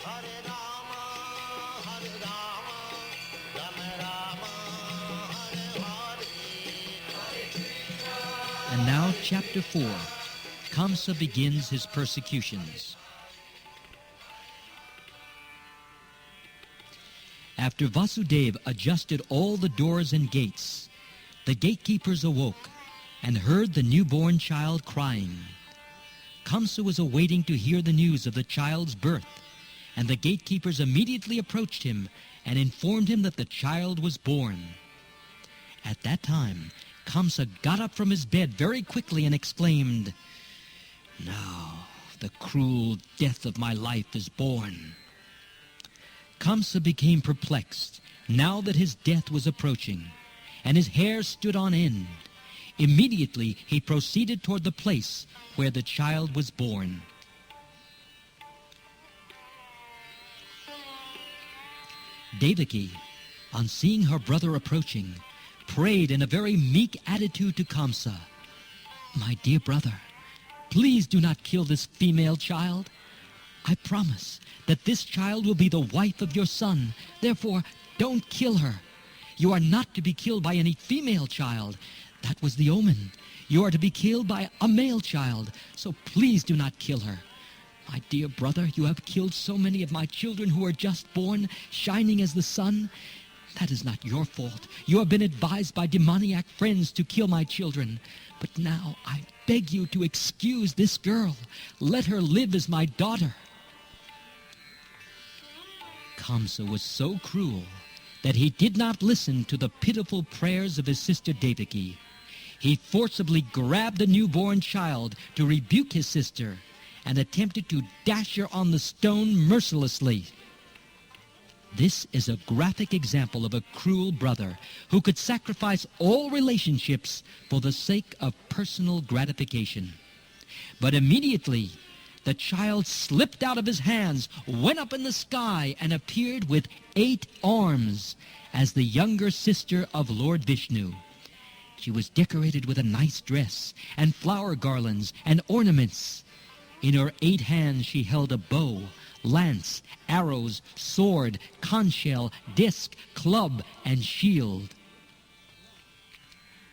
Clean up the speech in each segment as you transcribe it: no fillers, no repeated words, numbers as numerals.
Hare Rama, Hare Rama, Rama Rama, Hare Hare. And now, Chapter 4. Kamsa begins his persecutions. After Vasudeva adjusted all the doors and gates, the gatekeepers awoke and heard the newborn child crying. Kamsa was awaiting to hear the news of the child's birth, and the gatekeepers immediately approached him and informed him that the child was born. At that time, Kamsa got up from his bed very quickly and exclaimed, "Now the cruel death of my life is born." Kamsa became perplexed now that his death was approaching, and his hair stood on end. Immediately he proceeded toward the place where the child was born. Devaki, on seeing her brother approaching, prayed in a very meek attitude to Kamsa, "My dear brother, please do not kill this female child. I promise that this child will be the wife of your son. Therefore, don't kill her. You are not to be killed by any female child. That was the omen. You are to be killed by a male child. So please do not kill her. My dear brother, you have killed so many of my children who are just born, shining as the sun. That is not your fault. You have been advised by demoniac friends to kill my children. But now I beg you to excuse this girl. Let her live as my daughter." Kamsa was so cruel that he did not listen to the pitiful prayers of his sister Devaki. He forcibly grabbed the newborn child to rebuke his sister and attempted to dash her on the stone mercilessly. This is a graphic example of a cruel brother who could sacrifice all relationships for the sake of personal gratification. But immediately, the child slipped out of his hands, went up in the sky, and appeared with 8 arms as the younger sister of Lord Vishnu. She was decorated with a nice dress and flower garlands and ornaments. In her 8 hands she held a bow, lance, arrows, sword, conch shell, disc, club, and shield.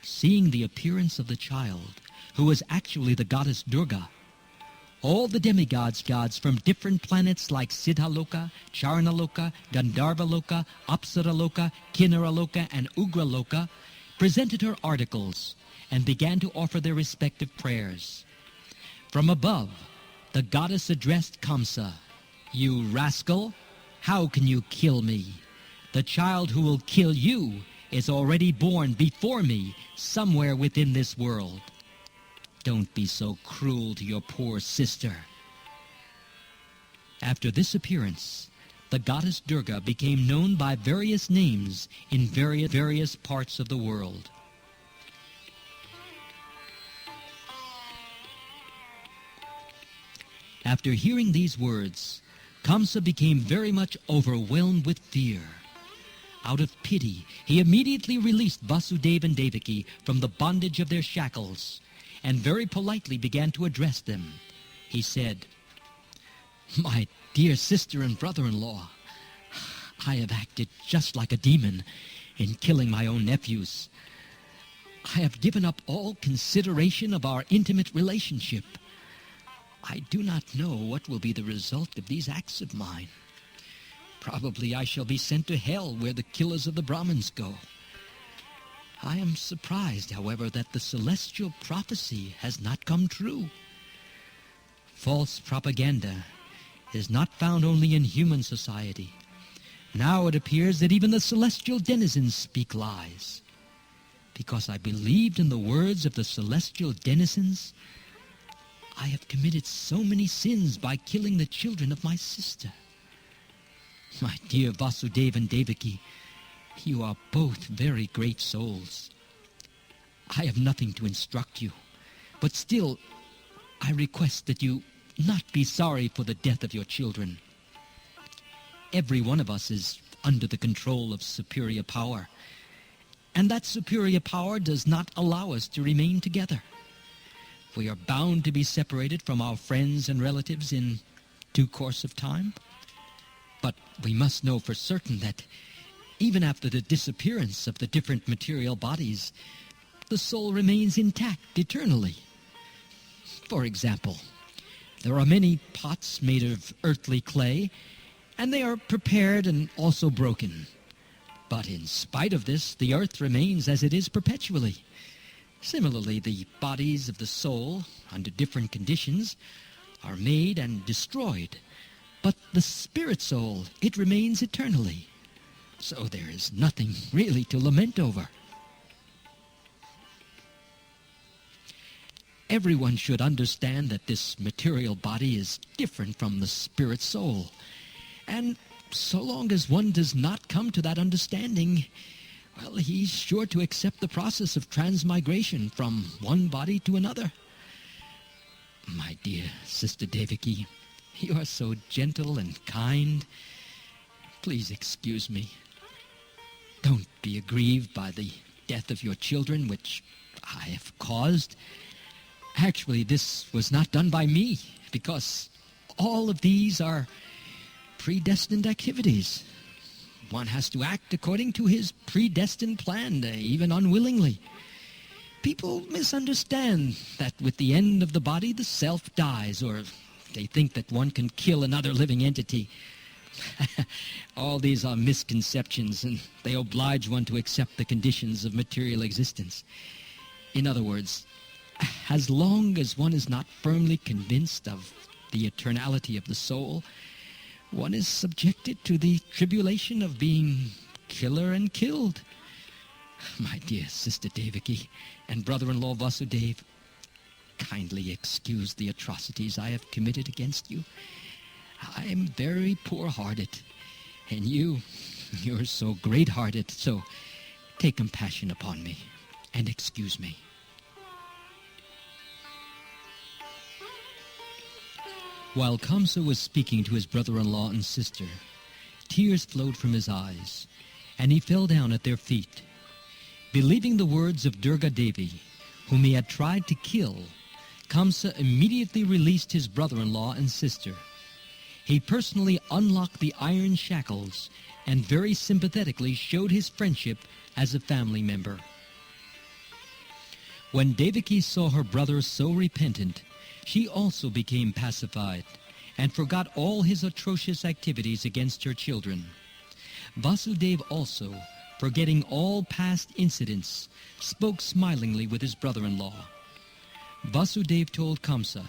Seeing the appearance of the child, who was actually the goddess Durga, all the demigods from different planets like Siddhaloka, Charnaloka, Gandharvaloka, Apsaraloka, Kinnaraloka, and Ugraloka presented her articles and began to offer their respective prayers. From above, the goddess addressed Kamsa, "You rascal, how can you kill me? The child who will kill you is already born before me somewhere within this world. Don't be so cruel to your poor sister." After this appearance, the goddess Durga became known by various names in various parts of the world. After hearing these words, Kamsa became very much overwhelmed with fear. Out of pity, he immediately released Vasudeva and Devaki from the bondage of their shackles and very politely began to address them. He said, "My dear sister and brother-in-law, I have acted just like a demon in killing my own nephews. I have given up all consideration of our intimate relationship. I do not know what will be the result of these acts of mine. Probably I shall be sent to hell where the killers of the Brahmins go. I am surprised, however, that the celestial prophecy has not come true. False propaganda is not found only in human society. Now it appears that even the celestial denizens speak lies. Because I believed in the words of the celestial denizens, I have committed so many sins by killing the children of my sister. My dear Vasudeva and Devaki, you are both very great souls. I have nothing to instruct you, but still I request that you not be sorry for the death of your children. Every one of us is under the control of superior power, and that superior power does not allow us to remain together. We are bound to be separated from our friends and relatives in due course of time. We must know for certain that even after the disappearance of the different material bodies, the soul remains intact eternally. For example, there are many pots made of earthly clay, and they are prepared and also broken. But in spite of this, the earth remains as it is perpetually. Similarly, the bodies of the soul, under different conditions, are made and destroyed. But the spirit soul, it remains eternally. So there is nothing really to lament over. Everyone should understand that this material body is different from the spirit soul. And so long as one does not come to that understanding, well, he's sure to accept the process of transmigration from one body to another. My dear Sister Devaki, you are so gentle and kind. Please excuse me. Don't be aggrieved by the death of your children, which I have caused. Actually, this was not done by me, because all of these are predestined activities. One has to act according to his predestined plan, even unwillingly. People misunderstand that with the end of the body, the self dies, or they think that one can kill another living entity. All these are misconceptions, and they oblige one to accept the conditions of material existence. In other words, as long as one is not firmly convinced of the eternality of the soul, one is subjected to the tribulation of being killer and killed. My dear Sister Devaki and brother-in-law Vasudeva, kindly excuse the atrocities I have committed against you. I am very poor-hearted, and you're so great-hearted, so take compassion upon me and excuse me. While Kamsa was speaking to his brother-in-law and sister, tears flowed from his eyes, and he fell down at their feet. Believing the words of Durga Devi, whom he had tried to kill, Kamsa immediately released his brother-in-law and sister. He personally unlocked the iron shackles and very sympathetically showed his friendship as a family member. When Devaki saw her brother so repentant, she also became pacified and forgot all his atrocious activities against her children. Vasudeva also, forgetting all past incidents, spoke smilingly with his brother-in-law. Vasudeva told Kamsa,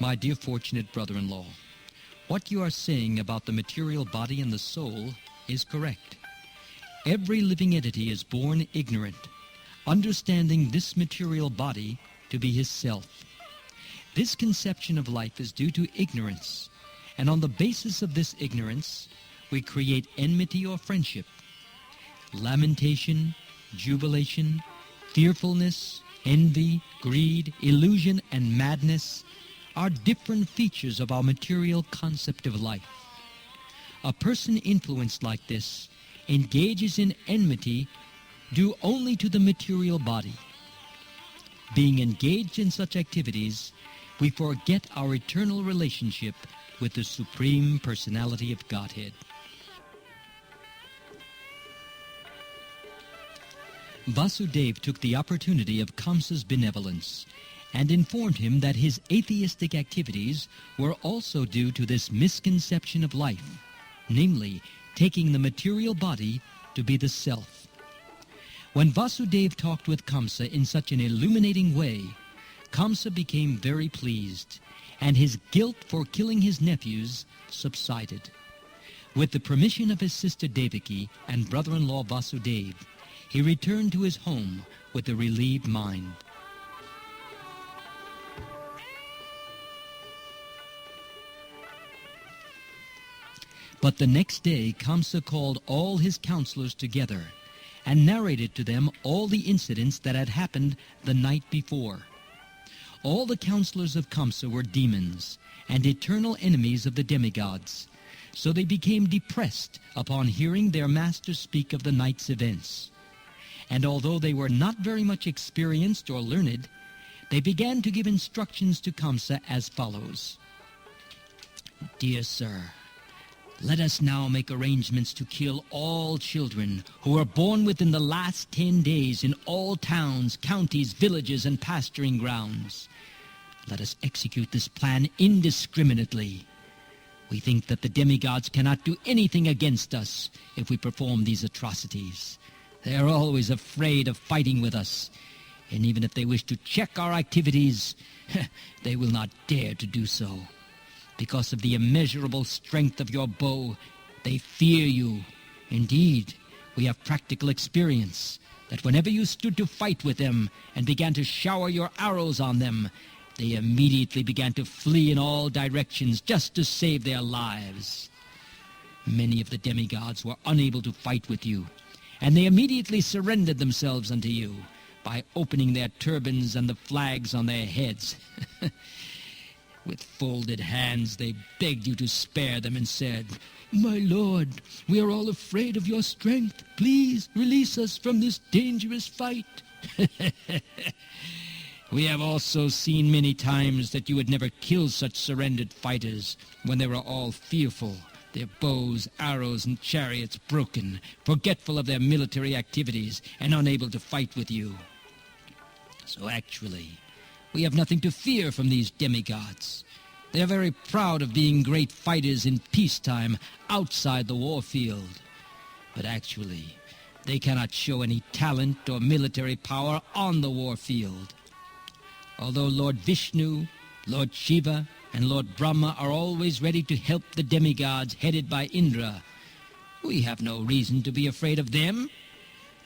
"My dear fortunate brother-in-law, what you are saying about the material body and the soul is correct. Every living entity is born ignorant, understanding this material body to be his self. This conception of life is due to ignorance, and on the basis of this ignorance, we create enmity or friendship. Lamentation, jubilation, fearfulness, envy, greed, illusion, and madness are different features of our material concept of life. A person influenced like this engages in enmity due only to the material body. Being engaged in such activities, we forget our eternal relationship with the Supreme Personality of Godhead." Vasudeva took the opportunity of Kamsa's benevolence and informed him that his atheistic activities were also due to this misconception of life, namely, taking the material body to be the self. When Vasudeva talked with Kamsa in such an illuminating way, Kamsa became very pleased, and his guilt for killing his nephews subsided. With the permission of his sister Devaki and brother-in-law Vasudeva, he returned to his home with a relieved mind. But the next day, Kamsa called all his counselors together and narrated to them all the incidents that had happened the night before. All the counselors of Kamsa were demons and eternal enemies of the demigods, so they became depressed upon hearing their master speak of the night's events. And although they were not very much experienced or learned, they began to give instructions to Kamsa as follows. "Dear sir, Let us now make arrangements to kill all children who are born within the last 10 days in all towns, counties, villages, and pasturing grounds. Let us execute this plan indiscriminately. We think that the demigods cannot do anything against us if we perform these atrocities. They are always afraid of fighting with us, and even if they wish to check our activities, they will not dare to do so. Because of the immeasurable strength of your bow, they fear you. Indeed, we have practical experience that whenever you stood to fight with them and began to shower your arrows on them, they immediately began to flee in all directions just to save their lives. Many of the demigods were unable to fight with you, and they immediately surrendered themselves unto you by opening their turbans and the flags on their heads. With folded hands they begged you to spare them and said, "My lord, we are all afraid of your strength. Please release us from this dangerous fight." We have also seen many times that you would never kill such surrendered fighters when they were all fearful, their bows, arrows, and chariots broken, forgetful of their military activities, and unable to fight with you. So actually, we have nothing to fear from these demigods. They are very proud of being great fighters in peacetime outside the war field. But actually, they cannot show any talent or military power on the war field. Although Lord Vishnu, Lord Shiva, and Lord Brahma are always ready to help the demigods headed by Indra, we have no reason to be afraid of them.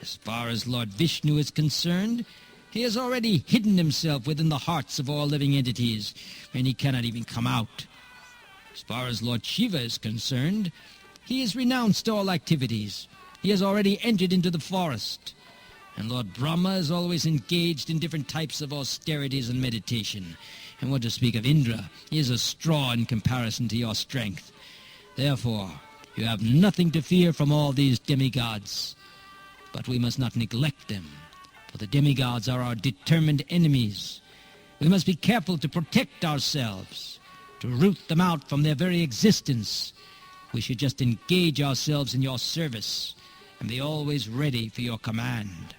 As far as Lord Vishnu is concerned, he has already hidden himself within the hearts of all living entities, and he cannot even come out. As far as Lord Shiva is concerned, he has renounced all activities. He has already entered into the forest. And Lord Brahma is always engaged in different types of austerities and meditation. And what to speak of Indra, he is a straw in comparison to your strength. Therefore, you have nothing to fear from all these demigods. But we must not neglect them, for the demigods are our determined enemies. We must be careful to protect ourselves, to root them out from their very existence. We should just engage ourselves in your service and be always ready for your command.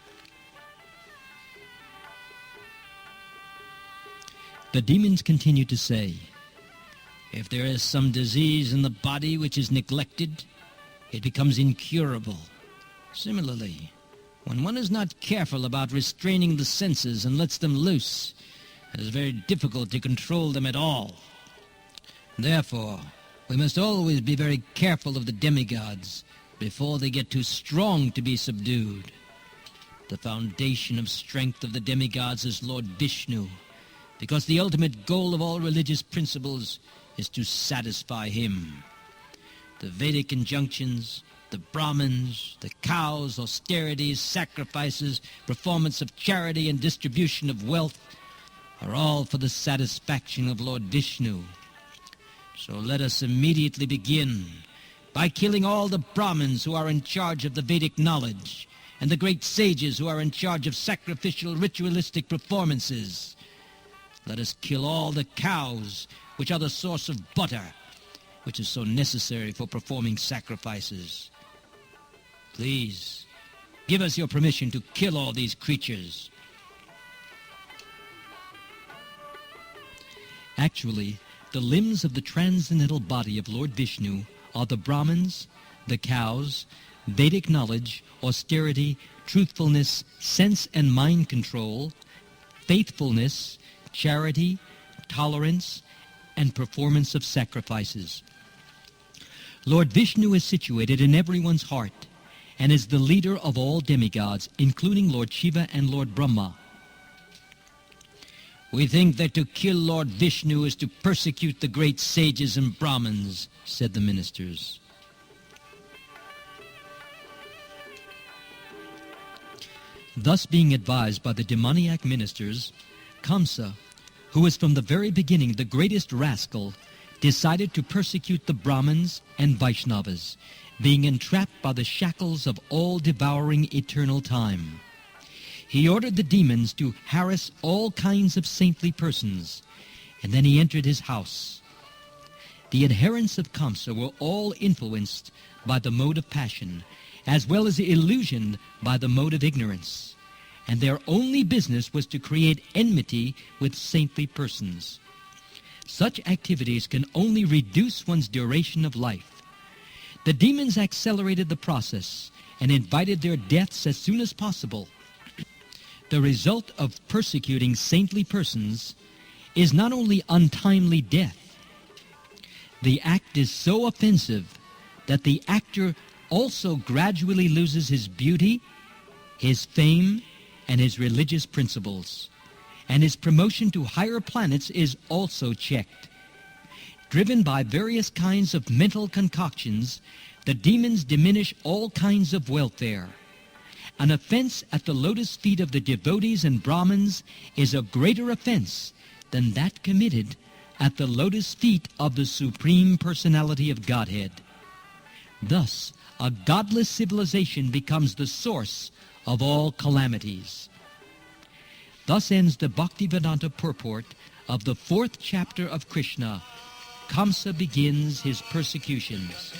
The demons continued to say, "If there is some disease in the body which is neglected, it becomes incurable. Similarly, when one is not careful about restraining the senses and lets them loose, it is very difficult to control them at all. Therefore, we must always be very careful of the demigods before they get too strong to be subdued. The foundation of strength of the demigods is Lord Vishnu, because the ultimate goal of all religious principles is to satisfy him. The Vedic injunctions, the Brahmins, the cows, austerities, sacrifices, performance of charity, and distribution of wealth are all for the satisfaction of Lord Vishnu. So let us immediately begin by killing all the Brahmins who are in charge of the Vedic knowledge, and the great sages who are in charge of sacrificial ritualistic performances. Let us kill all the cows, which are the source of butter, which is so necessary for performing sacrifices. Please, give us your permission to kill all these creatures." Actually, the limbs of the transcendental body of Lord Vishnu are the Brahmins, the cows, Vedic knowledge, austerity, truthfulness, sense and mind control, faithfulness, charity, tolerance, and performance of sacrifices. Lord Vishnu is situated in everyone's heart and is the leader of all demigods, including Lord Shiva and Lord Brahma. "We think that to kill Lord Vishnu is to persecute the great sages and Brahmins," said the ministers. Thus being advised by the demoniac ministers, Kamsa, who was from the very beginning the greatest rascal, decided to persecute the Brahmins and Vaishnavas, being entrapped by the shackles of all-devouring eternal time. He ordered the demons to harass all kinds of saintly persons, and then he entered his house. The adherents of Kamsa were all influenced by the mode of passion, as well as illusioned by the mode of ignorance, and their only business was to create enmity with saintly persons. Such activities can only reduce one's duration of life. The demons accelerated the process and invited their deaths as soon as possible. The result of persecuting saintly persons is not only untimely death. The act is so offensive that the actor also gradually loses his beauty, his fame, and his religious principles, and his promotion to higher planets is also checked. Driven by various kinds of mental concoctions, the demons diminish all kinds of welfare. An offense at the lotus feet of the devotees and Brahmins is a greater offense than that committed at the lotus feet of the Supreme Personality of Godhead. Thus, a godless civilization becomes the source of all calamities. Thus ends the Bhaktivedanta purport of the 4th chapter of Krishna. Kamsa begins his persecutions.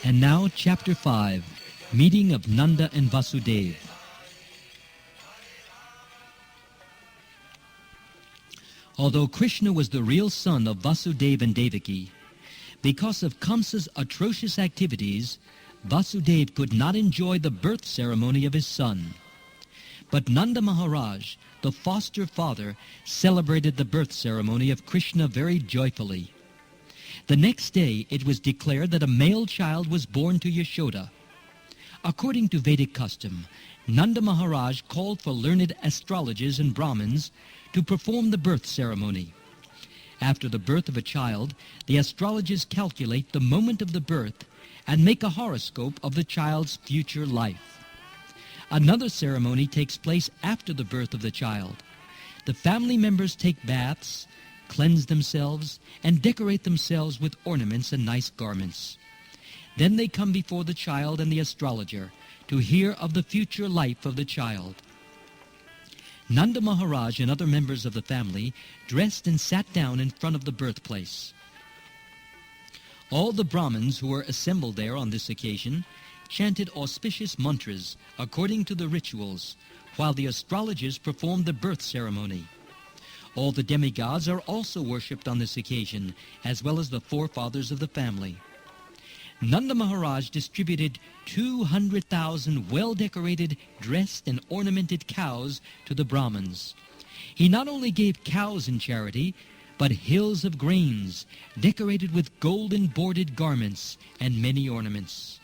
And now chapter 5, meeting of Nanda and Vasudeva. Although Krishna was the real son of Vasudeva and Devaki, because of Kamsa's atrocious activities, Vasudeva could not enjoy the birth ceremony of his son. But Nanda Maharaj, the foster father, celebrated the birth ceremony of Krishna very joyfully. The next day it was declared that a male child was born to Yashoda. According to Vedic custom, Nanda Maharaj called for learned astrologers and Brahmins to perform the birth ceremony. After the birth of a child, the astrologers calculate the moment of the birth and make a horoscope of the child's future life. Another ceremony takes place after the birth of the child. The family members take baths, cleanse themselves, and decorate themselves with ornaments and nice garments. Then they come before the child and the astrologer to hear of the future life of the child. Nanda Maharaj and other members of the family dressed and sat down in front of the birthplace. All the Brahmins who were assembled there on this occasion chanted auspicious mantras according to the rituals, while the astrologers performed the birth ceremony. All the demigods are also worshipped on this occasion, as well as the forefathers of the family. Nanda Maharaj distributed 200,000 well-decorated, dressed, and ornamented cows to the Brahmins. He not only gave cows in charity, but hills of grains, decorated with golden bordered garments and many ornaments.